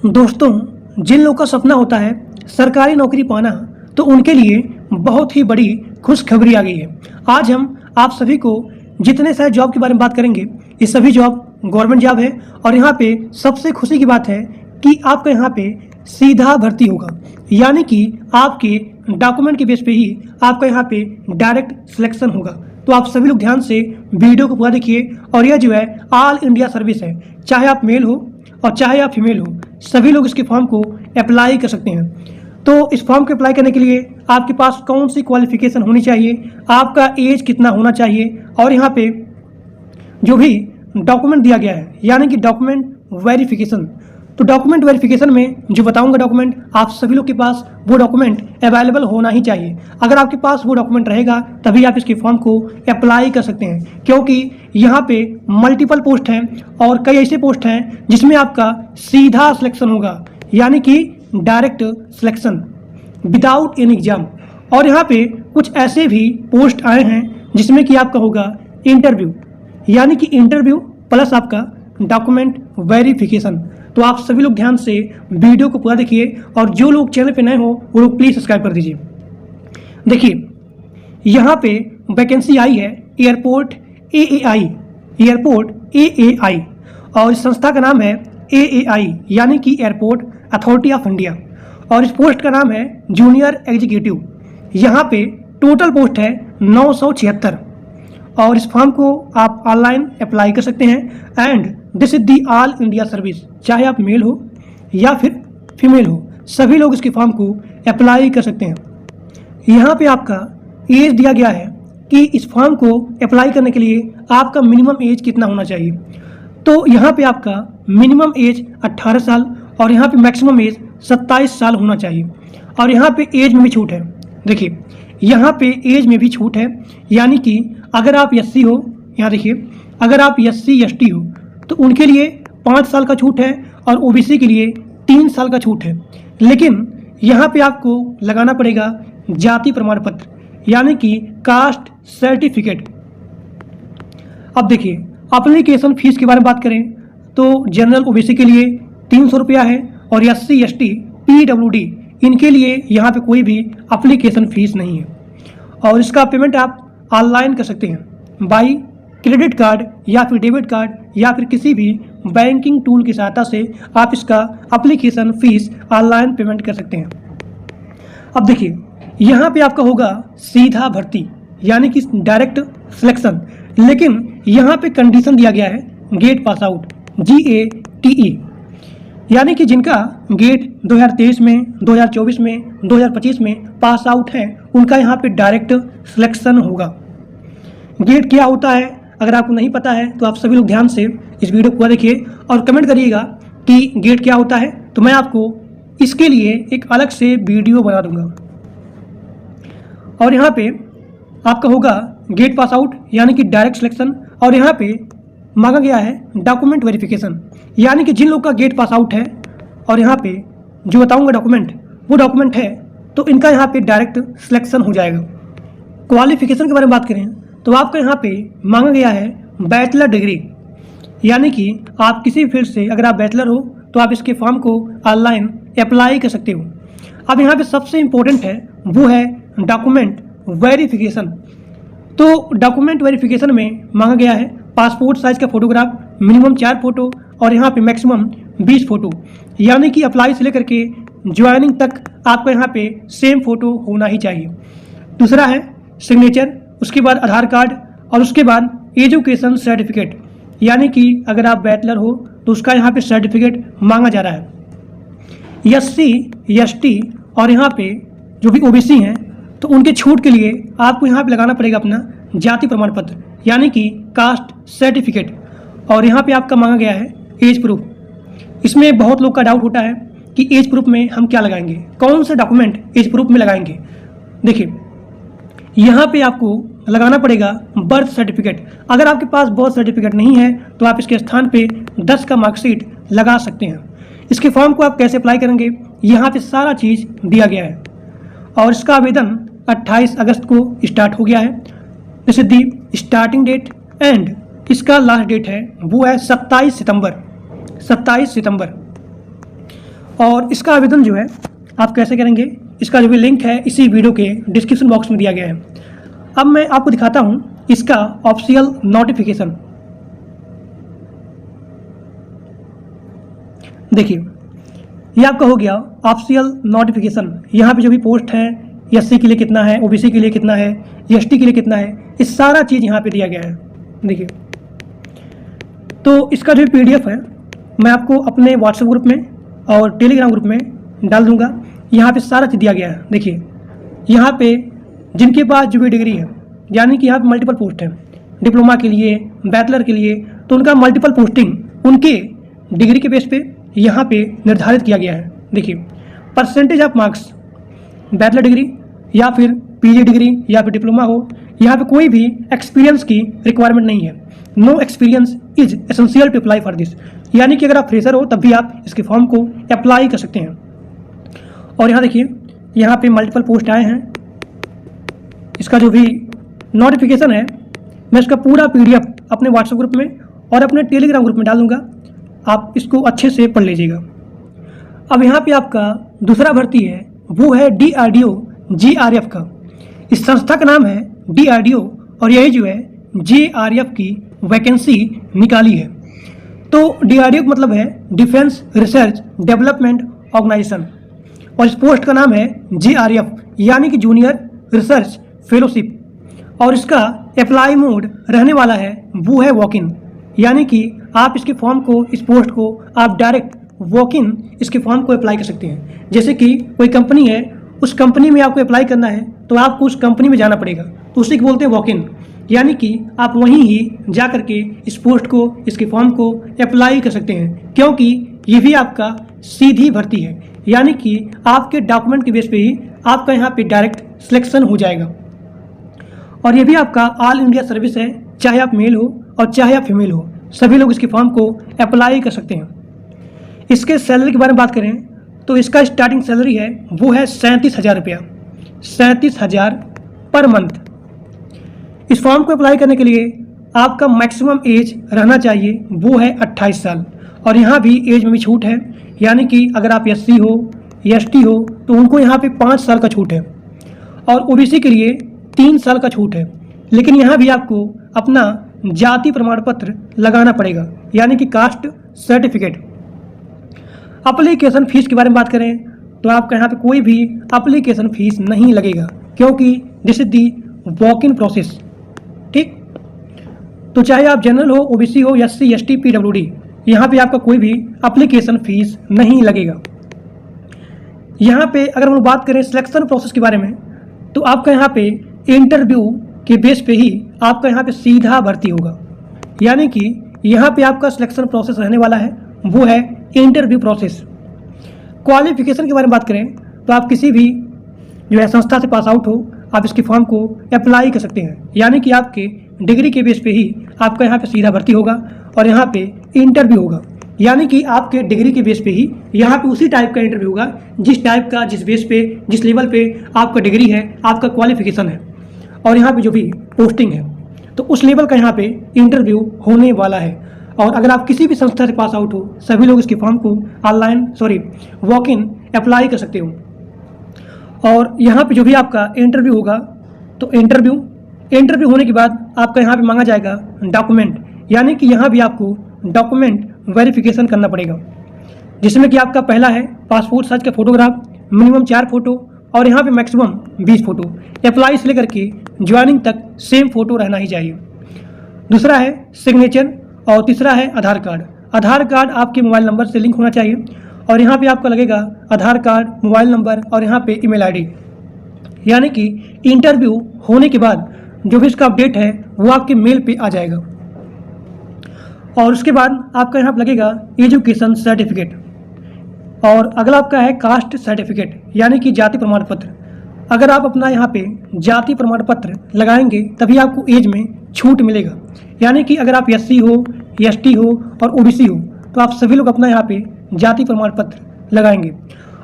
दोस्तों, जिन लोगों का सपना होता है सरकारी नौकरी पाना, तो उनके लिए बहुत ही बड़ी खुशखबरी आ गई है। आज हम आप सभी को जितने सारे जॉब के बारे में बात करेंगे, ये सभी जॉब गवर्नमेंट जॉब है। और यहाँ पे सबसे खुशी की बात है कि आपका यहाँ पे सीधा भर्ती होगा, यानी कि आपके डॉक्यूमेंट के बेस पे ही आपका यहाँ पे डायरेक्ट सिलेक्शन होगा। तो आप सभी लोग ध्यान से वीडियो को पूरा देखिए। और यह जो है ऑल इंडिया सर्विस है, चाहे आप मेल हो और चाहे आप फीमेल हो, सभी लोग इसके फॉर्म को अप्लाई कर सकते हैं। तो इस फॉर्म को अप्लाई करने के लिए आपके पास कौन सी क्वालिफिकेशन होनी चाहिए, आपका एज कितना होना चाहिए, और यहाँ पे जो भी डॉक्यूमेंट दिया गया है यानी कि डॉक्यूमेंट वेरिफिकेशन। तो डॉक्यूमेंट वेरिफिकेशन में जो बताऊंगा डॉक्यूमेंट, आप सभी लोग के पास वो डॉक्यूमेंट अवेलेबल होना ही चाहिए। अगर आपके पास वो डॉक्यूमेंट रहेगा तभी आप इसके फॉर्म को अप्लाई कर सकते हैं, क्योंकि यहाँ पे मल्टीपल पोस्ट हैं और कई ऐसे पोस्ट हैं जिसमें आपका सीधा सिलेक्शन होगा, यानी कि direct selection without any exam. और यहाँ पे कुछ ऐसे भी पोस्ट आए हैं जिसमें कि आपका होगा इंटरव्यू, यानी कि इंटरव्यू प्लस आपका डॉक्यूमेंट वेरिफिकेशन। तो आप सभी लोग ध्यान से वीडियो को पूरा देखिए, और जो लोग चैनल पे नए हो वो लोग प्लीज़ सब्सक्राइब कर दीजिए। देखिए, यहाँ पे वैकेंसी आई है एयरपोर्ट एएआई, और इस संस्था का नाम है एएआई यानी कि एयरपोर्ट अथॉरिटी ऑफ इंडिया, और इस पोस्ट का नाम है जूनियर एग्जीक्यूटिव। यहाँ पे टोटल पोस्ट है 976, और इस फॉर्म को आप ऑनलाइन अप्लाई कर सकते हैं। And this is the all India service, चाहे आप मेल हो या फिर फीमेल हो, सभी लोग इसके फॉर्म को अप्लाई कर सकते हैं। यहाँ पे आपका एज दिया गया है कि इस फॉर्म को अप्लाई करने के लिए आपका मिनिमम एज कितना होना चाहिए। तो यहाँ पे आपका मिनिमम एज 18 साल और यहाँ पे मैक्सिमम एज 27 साल होना चाहिए। और यहाँ पे एज में भी छूट है। देखिए, यहाँ पे एज में भी छूट है, यानी कि अगर आप एससी हो, यहाँ देखिए, अगर आप एससी एसटी हो तो उनके लिए 5 साल का छूट है और ओबीसी के लिए 3 साल का छूट है। लेकिन यहाँ पे आपको लगाना पड़ेगा जाति प्रमाण पत्र, यानी कि कास्ट सर्टिफिकेट। अब देखिए, एप्लीकेशन फीस के बारे में बात करें तो जनरल ओबीसी के लिए 300 रुपया है, और एससी एसटी पीडब्ल्यूडी इनके लिए यहाँ पे कोई भी एप्लीकेशन फीस नहीं है। और इसका पेमेंट आप ऑनलाइन कर सकते हैं बाई क्रेडिट कार्ड या फिर डेबिट कार्ड या फिर किसी भी बैंकिंग टूल की सहायता से आप इसका एप्लीकेशन फीस ऑनलाइन पेमेंट कर सकते हैं। अब देखिए, यहाँ पे आपका होगा सीधा भर्ती, यानी कि डायरेक्ट सिलेक्शन। लेकिन यहाँ पे कंडीशन दिया गया है गेट पास आउट, GATE, यानी कि जिनका गेट 2023 में, 2024 में, 2025 में पास आउट है, उनका यहाँ पे डायरेक्ट सिलेक्शन होगा। गेट क्या होता है अगर आपको नहीं पता है तो आप सभी लोग ध्यान से इस वीडियो को देखिए और कमेंट करिएगा कि गेट क्या होता है, तो मैं आपको इसके लिए एक अलग से वीडियो बना दूंगा। और यहाँ पे आपका होगा गेट पास आउट यानी कि डायरेक्ट सिलेक्शन, और यहाँ पे मांगा गया है डॉक्यूमेंट वेरिफिकेशन, यानी कि जिन लोग का गेट पास आउट है और यहाँ पे जो बताऊंगा डॉक्यूमेंट वो डॉक्यूमेंट है, तो इनका यहाँ पे डायरेक्ट सिलेक्शन हो जाएगा। क्वालिफिकेशन के बारे में बात करें तो आपका यहाँ पे मांगा गया है बैचलर डिग्री, यानी कि आप किसी भी फील्ड से अगर आप बैचलर हो तो आप इसके फॉर्म को ऑनलाइन अप्लाई कर सकते हो। अब यहाँ पे सबसे इम्पोर्टेंट है वो है डॉक्यूमेंट वेरिफिकेशन। तो डॉक्यूमेंट वेरिफिकेशन में मांगा गया है पासपोर्ट साइज का फोटोग्राफ, मिनिमम 4 फोटो और यहाँ पे मैक्सिमम 20 फोटो, यानी कि अप्लाई से लेकर के ज्वाइनिंग तक आपको यहाँ पे सेम फोटो होना ही चाहिए। दूसरा है सिग्नेचर, उसके बाद आधार कार्ड, और उसके बाद एजुकेशन सर्टिफिकेट, यानी कि अगर आप बैचलर हो तो उसका यहाँ पे सर्टिफिकेट मांगा जा रहा है। एससी एसटी और यहाँ पे जो भी ओबीसी हैं तो उनके छूट के लिए आपको यहाँ पे लगाना पड़ेगा अपना जाति प्रमाण पत्र, यानी कि कास्ट सर्टिफिकेट। और यहाँ पे आपका मांगा गया है एज प्रूफ। इसमें बहुत लोग का डाउट होता है कि एज प्रूफ में हम क्या लगाएंगे, कौन सा डॉक्यूमेंट एज प्रूफ में लगाएंगे। देखिए, यहाँ पे आपको लगाना पड़ेगा बर्थ सर्टिफिकेट। अगर आपके पास बर्थ सर्टिफिकेट नहीं है तो आप इसके स्थान पे 10 का मार्कशीट लगा सकते हैं। इसके फॉर्म को आप कैसे अप्लाई करेंगे, यहाँ पे सारा चीज़ दिया गया है। और इसका आवेदन 28 अगस्त को स्टार्ट हो गया है, this is the starting date, and इसका लास्ट डेट है वो है 27 सितंबर। और इसका आवेदन जो है आप कैसे करेंगे, इसका जो भी लिंक है इसी वीडियो के डिस्क्रिप्शन बॉक्स में दिया गया है। अब मैं आपको दिखाता हूं इसका ऑफिशियल नोटिफिकेशन। देखिए, ये आपका हो गया ऑफिशियल नोटिफिकेशन। यहाँ पे जो भी पोस्ट है, एससी के लिए कितना है, ओबीसी के लिए कितना है, एसटी के लिए कितना है, ये सारा चीज़ यहाँ पे दिया गया है। देखिए, तो इसका जो पीडीएफ है मैं आपको अपने व्हाट्सएप ग्रुप में और टेलीग्राम ग्रुप में डाल दूंगा। यहाँ पे सारा चीज़ दिया गया है। देखिए, यहाँ पे जिनके पास जो भी डिग्री है, यानी कि यहाँ पे मल्टीपल पोस्ट है, डिप्लोमा के लिए, बैचलर के लिए, तो उनका मल्टीपल पोस्टिंग उनके डिग्री के बेस पे यहाँ पे निर्धारित किया गया है। देखिए, percentage of marks, bachelor degree या फिर पीजी डिग्री या फिर डिप्लोमा हो, यहाँ पे कोई भी एक्सपीरियंस की रिक्वायरमेंट नहीं है। No experience is essential to apply for this, यानी कि अगर आप फ्रेशर हो तब भी आप इसके फॉर्म को अप्लाई कर सकते हैं। और यहाँ देखिए, यहाँ पे मल्टीपल पोस्ट आए हैं। इसका जो भी नोटिफिकेशन है मैं इसका पूरा पीडीएफ अपने व्हाट्सएप ग्रुप में और अपने टेलीग्राम ग्रुप में डाल दूंगा, आप इसको अच्छे से पढ़ लीजिएगा। अब यहाँ पे आपका दूसरा भर्ती है, वो है DRDO JRF का। इस संस्था का नाम है DRDO और यही जो है JRF की वैकेंसी निकाली है। तो DRDO का मतलब है डिफेंस रिसर्च डेवलपमेंट ऑर्गेनाइजेशन, और इस पोस्ट का नाम है JRF यानी कि जूनियर रिसर्च फेलोशिप। और इसका अप्लाई मोड रहने वाला है वो है वॉक इन, यानी कि आप इसके फॉर्म को, इस पोस्ट को आप डायरेक्ट वॉक इन इसके फॉर्म को अप्लाई कर सकते हैं। जैसे कि कोई कंपनी है, उस कंपनी में आपको अप्लाई करना है तो आपको उस कंपनी में जाना पड़ेगा, तो उसी को बोलते हैं वॉक इन, यानी कि आप वहीं ही जा करके इस पोस्ट को, इसके फॉर्म को अप्लाई कर सकते हैं, क्योंकि ये भी आपका सीधी भर्ती है, यानी कि आपके डॉक्यूमेंट के बेस पे ही आपका यहाँ पे डायरेक्ट सिलेक्शन हो जाएगा। और ये भी आपका ऑल इंडिया सर्विस है, चाहे आप मेल हो और चाहे आप फीमेल हो, सभी लोग इसके फॉर्म को अप्लाई कर सकते हैं। इसके सैलरी के बारे में बात करें तो इसका स्टार्टिंग सैलरी है वो है 37,000 रुपया, 37,000 पर मंथ। इस फॉर्म को अप्लाई करने के लिए आपका मैक्सिमम एज रहना चाहिए वो है 28 साल, और यहाँ भी एज में भी छूट है, यानी कि अगर आप SC हो, ST हो तो उनको यहाँ पे 5 साल का छूट है, और OBC के लिए 3 साल का छूट है। लेकिन यहाँ भी आपको अपना जाति प्रमाण पत्र लगाना पड़ेगा, यानी कि कास्ट सर्टिफिकेट। एप्लीकेशन फीस के बारे में बात करें तो आपका यहाँ पे कोई भी एप्लीकेशन फीस नहीं लगेगा, क्योंकि this is the walk in process. ठीक, तो चाहे आप जनरल हो, OBC हो, SC, ST, PWD, यहाँ पे आपका कोई भी एप्लीकेशन फीस नहीं लगेगा। यहाँ पे अगर हम बात करें सिलेक्शन प्रोसेस के बारे में तो आपका यहाँ पे इंटरव्यू के बेस पे ही आपका यहाँ पे सीधा भर्ती होगा, यानी कि यहाँ पे आपका सिलेक्शन प्रोसेस रहने वाला है वो है इंटरव्यू प्रोसेस। क्वालिफिकेशन के बारे में बात करें तो आप किसी भी जो है संस्था से पास आउट हो, आप इसके फॉर्म को अप्लाई कर सकते हैं, यानी कि आपके डिग्री के बेस पे ही आपका यहाँ पे सीधा भर्ती होगा और यहाँ पे इंटरव्यू होगा, यानी कि आपके डिग्री के बेस पे ही यहाँ पे उसी टाइप का इंटरव्यू होगा जिस टाइप का, जिस बेस पे, जिस लेवल पे आपका डिग्री है, आपका क्वालिफिकेशन है और यहाँ पे जो भी पोस्टिंग है, तो उस लेवल का यहाँ पे इंटरव्यू होने वाला है। और अगर आप किसी भी संस्था से पास आउट हो, सभी लोग इसके फॉर्म को वॉक इन अप्लाई कर सकते हो। और यहाँ पे जो भी आपका इंटरव्यू होगा, तो इंटरव्यू होने के बाद आपका यहाँ पे मांगा जाएगा डॉक्यूमेंट, यानी कि यहाँ भी आपको डॉक्यूमेंट वेरिफिकेशन करना पड़ेगा, जिसमें कि आपका पहला है पासपोर्ट साइज का फोटोग्राफ, मिनिमम 4 फोटो और यहाँ पे मैक्सिमम 20 फोटो, अप्लाई से लेकर के ज्वाइनिंग तक सेम फोटो रहना ही चाहिए। दूसरा है सिग्नेचर और तीसरा है आधार कार्ड। आधार कार्ड आपके मोबाइल नंबर से लिंक होना चाहिए और यहाँ पे आपका लगेगा आधार कार्ड, मोबाइल नंबर और यहाँ पे ईमेल आईडी, यानी कि इंटरव्यू होने के बाद जो भी इसका अपडेट है वो आपके मेल पे आ जाएगा। और उसके बाद आपका यहाँ पे लगेगा एजुकेशन सर्टिफिकेट, और अगला आपका है कास्ट सर्टिफिकेट, यानी कि जाति प्रमाण पत्र। अगर आप अपना यहाँ पे जाति प्रमाण पत्र लगाएंगे तभी आपको एज में छूट मिलेगा, यानी कि अगर आप SC हो, ST हो और OBC हो तो आप सभी लोग अपना यहाँ पे जाति प्रमाण पत्र लगाएंगे।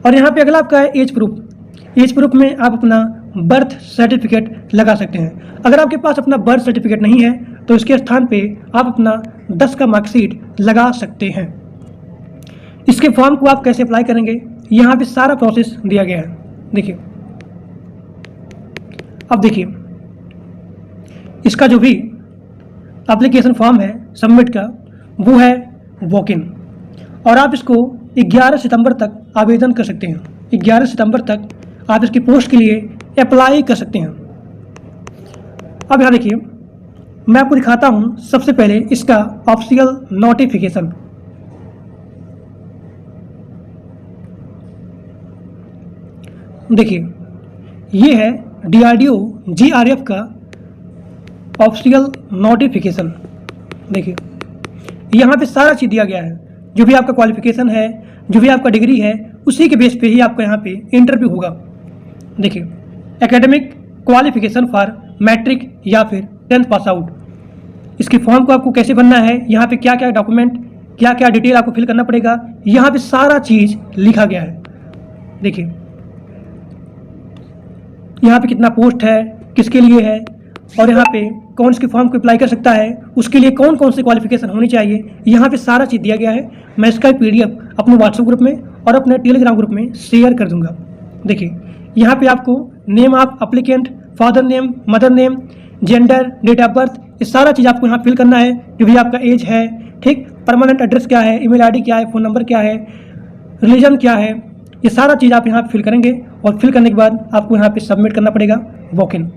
और यहाँ पे अगला आपका है एज प्रूफ। एज प्रूफ में आप अपना बर्थ सर्टिफिकेट लगा सकते हैं। अगर आपके पास अपना बर्थ सर्टिफिकेट नहीं है तो इसके स्थान पे आप अपना 10 का मार्कशीट लगा सकते हैं। इसके फॉर्म को आप कैसे अप्लाई करेंगे, यहाँ पे सारा प्रोसेस दिया गया है। देखिए, अब देखिए इसका जो भी एप्लीकेशन फॉर्म है सबमिट का, वो है वॉक इन, और आप इसको 11 सितंबर तक आवेदन कर सकते हैं। 11 सितंबर तक आप इसकी पोस्ट के लिए अप्लाई कर सकते हैं। अब यहाँ देखिए, मैं आपको दिखाता हूँ सबसे पहले इसका ऑफिशियल नोटिफिकेशन। देखिए, ये है DRDO GRF का ऑफिशियल नोटिफिकेशन। देखिए, यहाँ पे सारा चीज़ दिया गया है, जो भी आपका क्वालिफिकेशन है, जो भी आपका डिग्री है, उसी के बेस पे ही आपका यहाँ पे इंटरव्यू होगा। देखिए, एकेडमिक क्वालिफिकेशन फॉर मैट्रिक या फिर 10th पास आउट, इसके फॉर्म को आपको कैसे भरना है, यहाँ पे क्या क्या डॉक्यूमेंट, क्या क्या डिटेल आपको फिल करना पड़ेगा, यहाँ पे सारा चीज़ लिखा गया है। देखिए, यहाँ पे कितना पोस्ट है, किसके लिए है, और यहाँ पे कौन इसके फॉर्म को अप्लाई कर सकता है, उसके लिए कौन कौन से क्वालिफिकेशन होनी चाहिए, यहाँ पे सारा चीज़ दिया गया है। मैं इसका PDF अपने व्हाट्सएप ग्रुप में और अपने टेलीग्राम ग्रुप में शेयर कर दूंगा। देखिए, यहाँ पे आपको name of applicant, father name, mother name, gender, date of birth, ये सारा चीज़ आपको यहाँ फिल करना है। जो भी आपका एज है, ठीक, परमानेंट एड्रेस क्या है, ईमेल ID क्या है, फ़ोन नंबर क्या है, रिलीजन क्या है, ये सारा चीज़ आप यहाँ फिल करेंगे, और फिल करने के बाद आपको यहाँ पे सबमिट करना पड़ेगा वॉक इन।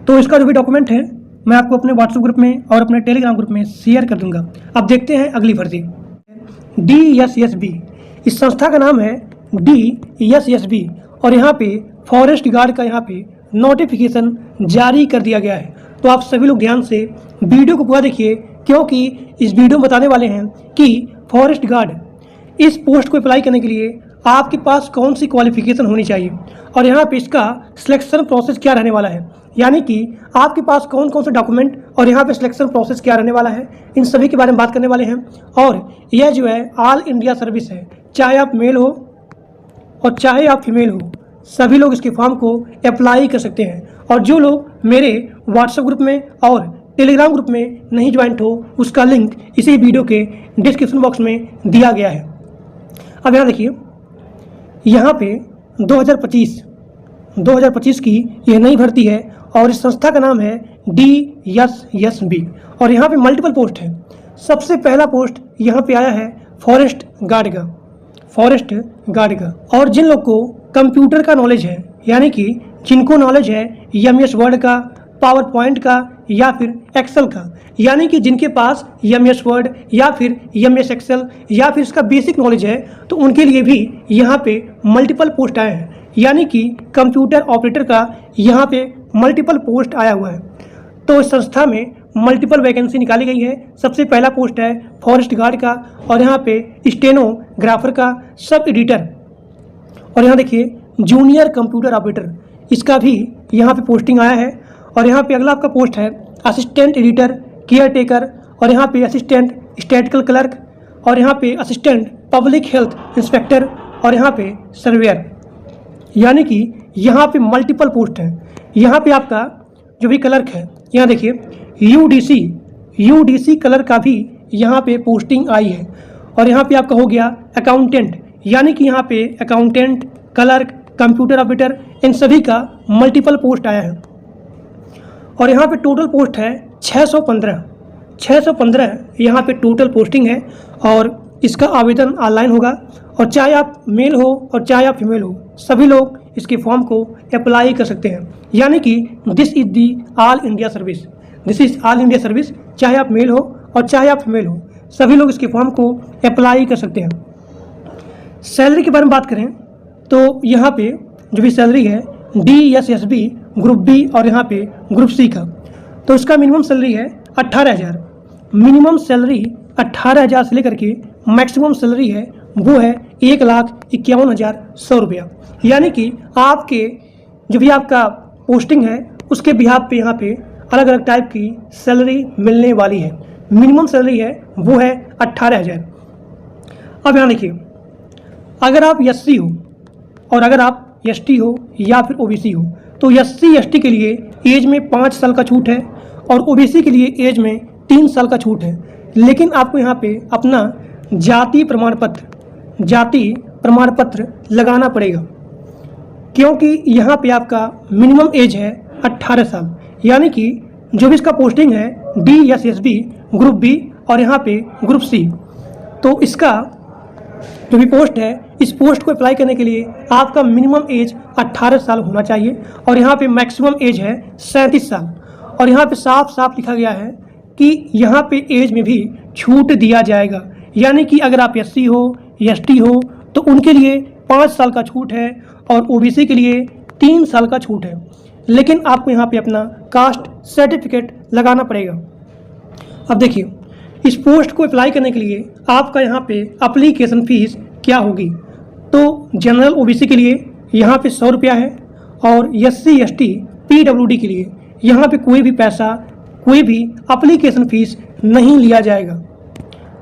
तो इसका जो भी डॉक्यूमेंट है मैं आपको अपने व्हाट्सएप ग्रुप में और अपने टेलीग्राम ग्रुप में शेयर कर दूंगा। अब देखते हैं अगली भर्ती, DSSB। इस संस्था का नाम है DSSB, और यहाँ पे फॉरेस्ट गार्ड का यहाँ पे नोटिफिकेशन जारी कर दिया गया है। तो आप सभी लोग ध्यान से वीडियो को पूरा देखिए, क्योंकि इस वीडियो में बताने वाले हैं कि फॉरेस्ट गार्ड इस पोस्ट को अप्लाई करने के लिए आपके पास कौन सी क्वालिफिकेशन होनी चाहिए, और यहाँ पे इसका सिलेक्शन प्रोसेस क्या रहने वाला है, यानी कि आपके पास कौन कौन से डॉक्यूमेंट और यहाँ पे सिलेक्शन प्रोसेस क्या रहने वाला है, इन सभी के बारे में बात करने वाले हैं। और यह जो है ऑल इंडिया सर्विस है, चाहे आप मेल हो और चाहे आप फीमेल हो, सभी लोग इसके फॉर्म को अप्लाई कर सकते हैं। और जो लोग मेरे व्हाट्सएप ग्रुप में और टेलीग्राम ग्रुप में नहीं ज्वाइंट हो, उसका लिंक इसी वीडियो के डिस्क्रिप्शन बॉक्स में दिया गया है। अब यहाँ देखिए, यहाँ पे 2025 की यह नई भर्ती है, और इस संस्था का नाम है DSSB, और यहाँ पे मल्टीपल पोस्ट है। सबसे पहला पोस्ट यहाँ पे आया है फॉरेस्ट गार्ड का। और जिन लोग को कंप्यूटर का नॉलेज है, यानी कि जिनको नॉलेज है MS वर्ड का, पावर पॉइंट का या फिर एक्सेल का, यानी कि जिनके पास MS वर्ड या फिर MS एक्सेल या फिर इसका बेसिक नॉलेज है, तो उनके लिए भी यहाँ पे मल्टीपल पोस्ट आए हैं। यानी कि कंप्यूटर ऑपरेटर का यहाँ पे मल्टीपल पोस्ट आया हुआ है। तो इस संस्था में मल्टीपल वैकेंसी निकाली गई है। सबसे पहला पोस्ट है फॉरेस्ट गार्ड का, और यहाँ पे स्टेनोग्राफर का, सब एडिटर, और यहाँ देखिए जूनियर कंप्यूटर ऑपरेटर, इसका भी यहाँ पे पोस्टिंग आया है। और यहाँ पे अगला आपका पोस्ट है असिस्टेंट एडिटर, केयर टेकर, और यहाँ पे असिस्टेंट स्टैटिकल क्लर्क, और यहाँ पे असिस्टेंट पब्लिक हेल्थ इंस्पेक्टर, और यहाँ पे सर्वेयर, यानी कि यहाँ पे मल्टीपल पोस्ट है। यहाँ पे आपका जो भी क्लर्क है, यहाँ देखिए UDC क्लर्क का भी यहाँ पे पोस्टिंग आई है। और यहाँ पे आपका हो गया अकाउंटेंट, यानी कि यहाँ पे अकाउंटेंट, क्लर्क, कंप्यूटर ऑपरेटर, इन सभी का मल्टीपल पोस्ट आया है। और यहाँ पे टोटल पोस्ट है 615 यहाँ पे टोटल पोस्टिंग है, और इसका आवेदन ऑनलाइन होगा। और चाहे आप मेल हो और चाहे आप फीमेल हो, सभी लोग इसके फॉर्म को अप्लाई कर सकते हैं। यानी कि this is all India service, चाहे आप मेल हो और चाहे आप फीमेल हो, सभी लोग इसके फॉर्म को अप्लाई कर सकते हैं। सैलरी के बारे में बात करें तो यहाँ पे जो भी सैलरी है DSSB ग्रुप B और यहाँ पे ग्रुप C का, तो इसका मिनिमम सैलरी है 18,000। मिनिमम सैलरी 18,000 से लेकर के मैक्सिमम सैलरी है वो है 1,51,100 रुपया। यानी कि आपके जो भी आपका पोस्टिंग है उसके बिहाफ पे यहाँ पे अलग अलग टाइप की सैलरी मिलने वाली है। मिनिमम सैलरी है वो है 18,000। अब यहाँ देखिए, अगर आप SC हो और अगर आप ST हो या फिर OBC हो, तो SC ST के लिए एज में 5 साल का छूट है और OBC के लिए एज में 3 साल का छूट है। लेकिन आपको यहाँ पे अपना जाति प्रमाण पत्र लगाना पड़ेगा, क्योंकि यहाँ पे आपका मिनिमम एज है 18 साल। यानी कि जो भी इसका पोस्टिंग है DSSB ग्रुप बी और यहाँ पे ग्रुप सी, तो इसका जो भी पोस्ट है, इस पोस्ट को अप्लाई करने के लिए आपका मिनिमम एज 18 साल होना चाहिए और यहाँ पे मैक्सिमम एज है 37 साल। और यहाँ पे साफ साफ लिखा गया है कि यहाँ पे एज में भी छूट दिया जाएगा। यानी कि अगर आप SC हो ST हो तो उनके लिए 5 साल का छूट है और OBC के लिए 3 साल का छूट है। लेकिन आपको यहाँ पे अपना कास्ट सर्टिफिकेट लगाना पड़ेगा। अब देखिए, इस पोस्ट को अप्लाई करने के लिए आपका यहाँ पे एप्लीकेशन फ़ीस क्या होगी। तो जनरल OBC के लिए यहाँ पे 100 रुपया है और SC ST PWD के लिए यहाँ पे कोई भी पैसा, कोई भी एप्लीकेशन फ़ीस नहीं लिया जाएगा।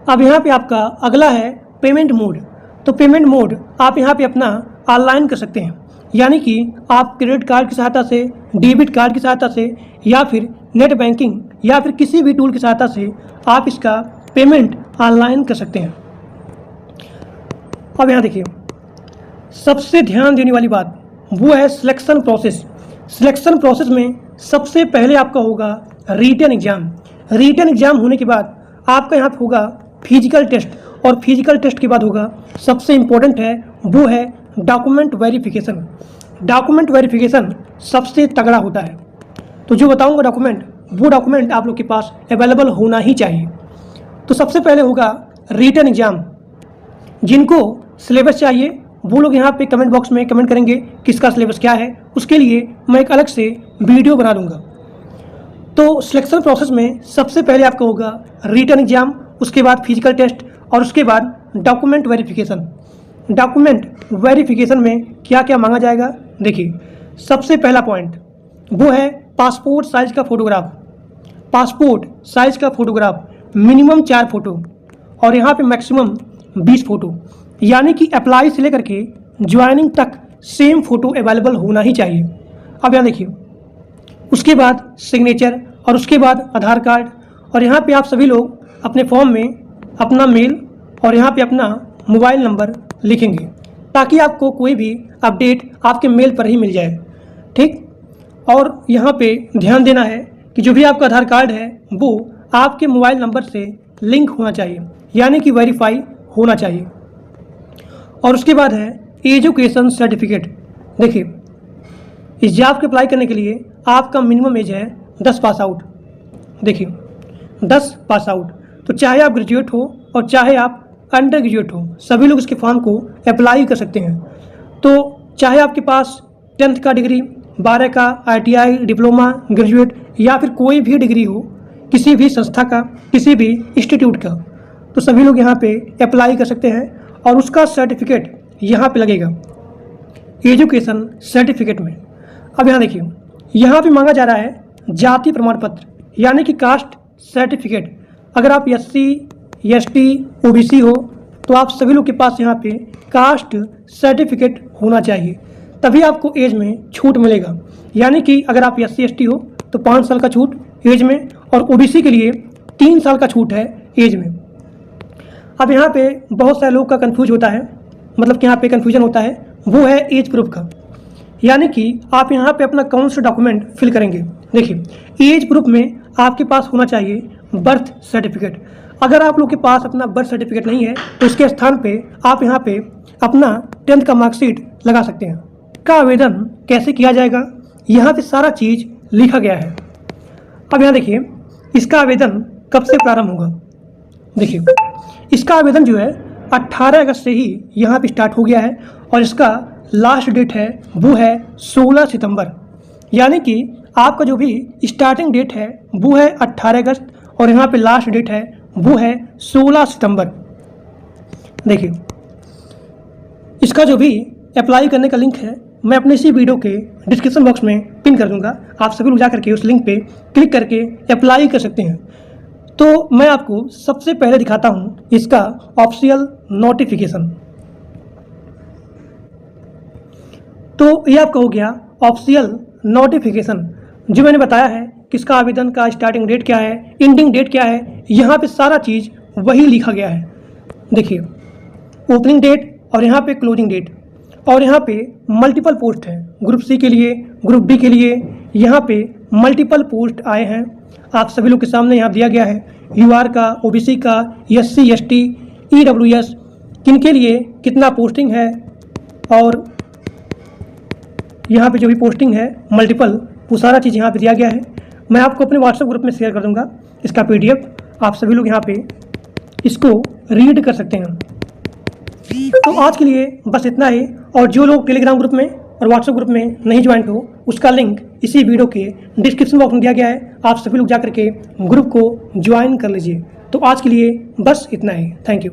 अब यहाँ पे आपका अगला है पेमेंट मोड। तो पेमेंट मोड आप यहाँ पे अपना ऑनलाइन कर सकते हैं, यानी कि आप क्रेडिट कार्ड की सहायता से, डेबिट कार्ड की सहायता से या फिर नेट बैंकिंग या फिर किसी भी टूल की सहायता से आप इसका पेमेंट ऑनलाइन कर सकते हैं। अब यहाँ देखिए, सबसे ध्यान देने वाली बात वो है सिलेक्शन प्रोसेस। सिलेक्शन प्रोसेस में सबसे पहले आपका होगा रिटन एग्ज़ाम। रिटन एग्ज़ाम होने के बाद आपका यहाँ पे होगा फिजिकल टेस्ट और फिजिकल टेस्ट के बाद होगा, सबसे इम्पोर्टेंट है वो है डॉक्यूमेंट वेरिफिकेशन। डॉक्यूमेंट वेरिफिकेशन सबसे तगड़ा होता है। तो जो बताऊंगा डॉक्यूमेंट, वो डॉक्यूमेंट आप लोग के पास अवेलेबल होना ही चाहिए। तो सबसे पहले होगा रिटन एग्ज़ाम। जिनको सिलेबस चाहिए वो लोग यहाँ पे कमेंट बॉक्स में कमेंट करेंगे किसका सिलेबस क्या है, उसके लिए मैं एक अलग से वीडियो बना दूँगा। तो सिलेक्शन प्रोसेस में सबसे पहले आपका होगा रिटन एग्ज़ाम, उसके बाद फिजिकल टेस्ट और उसके बाद डॉक्यूमेंट वेरिफिकेशन। डॉक्यूमेंट वेरिफिकेशन में क्या क्या मांगा जाएगा, देखिए सबसे पहला पॉइंट वो है पासपोर्ट साइज़ का फ़ोटोग्राफ। पासपोर्ट साइज़ का फ़ोटोग्राफ मिनिमम 4 फ़ोटो और यहाँ पे मैक्सिमम 20 फ़ोटो, यानी कि अप्लाई से लेकर के ज्वाइनिंग तक सेम फ़ोटो अवेलेबल होना ही चाहिए। अब यहाँ देखिए, उसके बाद सिग्नेचर और उसके बाद आधार कार्ड। और यहाँ पे आप सभी लोग अपने फॉर्म में अपना मेल और यहाँ पे अपना मोबाइल नंबर लिखेंगे, ताकि आपको कोई भी अपडेट आपके मेल पर ही मिल जाए, ठीक। और यहाँ पे ध्यान देना है कि जो भी आपका आधार कार्ड है वो आपके मोबाइल नंबर से लिंक होना चाहिए, यानी कि वेरीफाई होना चाहिए। और उसके बाद है एजुकेशन सर्टिफिकेट। देखिए, इस जॉब के अप्लाई करने के लिए आपका मिनिमम एज है 10 पास आउट। देखिए 10 पास आउट, तो चाहे आप ग्रेजुएट हो और चाहे आप अंडर ग्रेजुएट हो, सभी लोग इसके फॉर्म को अप्लाई कर सकते हैं। तो चाहे आपके पास 10th का डिग्री, 12 का ITI, डिप्लोमा, ग्रेजुएट या फिर कोई भी डिग्री हो किसी भी संस्था का, किसी भी इंस्टीट्यूट का, तो सभी लोग यहाँ पे अप्लाई कर सकते हैं और उसका सर्टिफिकेट यहाँ पे लगेगा एजुकेशन सर्टिफिकेट में। अब यहाँ देखिए, यहाँ पे मांगा जा रहा है जाति प्रमाण पत्र, यानी कि कास्ट सर्टिफिकेट। अगर आप SC ST OBC हो तो आप सभी लोग के पास यहाँ पे कास्ट सर्टिफिकेट होना चाहिए, तभी आपको एज में छूट मिलेगा। यानी कि अगर आप SC ST हो तो 5 साल का छूट एज में और OBC के लिए 3 साल का छूट है एज में। अब यहाँ पे बहुत सारे लोग का कंफ्यूज होता है, मतलब कि यहाँ पे कन्फ्यूजन होता है, वो है एज प्रूफ का। यानी कि आप यहाँ पे अपना कौन सा डॉक्यूमेंट फिल करेंगे। देखिए, एज प्रूफ में आपके पास होना चाहिए बर्थ सर्टिफिकेट। अगर आप लोग के पास अपना बर्थ सर्टिफिकेट नहीं है तो इसके स्थान पे आप यहाँ पे अपना 10th का मार्कशीट लगा सकते हैं। का आवेदन कैसे किया जाएगा, यहाँ पे सारा चीज़ लिखा गया है। अब यहाँ देखिए, इसका आवेदन कब से प्रारंभ होगा। देखिए, इसका आवेदन जो है 18 अगस्त से ही यहाँ पे स्टार्ट हो गया है और इसका लास्ट डेट है वो है 16 सितंबर। यानी कि आपका जो भी स्टार्टिंग डेट है वो है 18 अगस्त और यहाँ पे लास्ट डेट है वो है 16 सितंबर। देखिए, इसका जो भी अप्लाई करने का लिंक है मैं अपने इसी वीडियो के डिस्क्रिप्शन बॉक्स में पिन कर दूंगा। आप सभी लोग जा करके उस लिंक पे क्लिक करके अप्लाई कर सकते हैं। तो मैं आपको सबसे पहले दिखाता हूँ इसका ऑफिशियल नोटिफिकेशन। तो ये आपका हो गया ऑफिशियल नोटिफिकेशन, जो मैंने बताया है कि इसका आवेदन का स्टार्टिंग डेट क्या है, एंडिंग डेट क्या है, यहाँ पे सारा चीज़ वही लिखा गया है। देखिए ओपनिंग डेट और यहाँ पे क्लोजिंग डेट और यहाँ पे मल्टीपल पोस्ट हैं ग्रुप सी के लिए, ग्रुप डी के लिए। यहाँ पे मल्टीपल पोस्ट आए हैं आप सभी लोग के सामने यहाँ दिया गया है। यूआर का, ओबीसी का, एससी एसटी, ईडब्ल्यूएस किन के लिए कितना पोस्टिंग है और यहाँ पे जो भी पोस्टिंग है मल्टीपल, वो सारा चीज़ यहाँ पे दिया गया है। मैं आपको अपने व्हाट्सएप ग्रुप में शेयर कर दूँगा इसका PDF। आप सभी लोग यहाँ पे इसको रीड कर सकते हैं। तो आज के लिए बस इतना ही। और जो लोग टेलीग्राम ग्रुप में और व्हाट्सएप ग्रुप में नहीं ज्वाइन हो, उसका लिंक इसी वीडियो के डिस्क्रिप्शन बॉक्स में दिया गया है। आप सभी लोग जाकर के ग्रुप को ज्वाइन कर लीजिए। तो आज के लिए बस इतना ही। Thank you.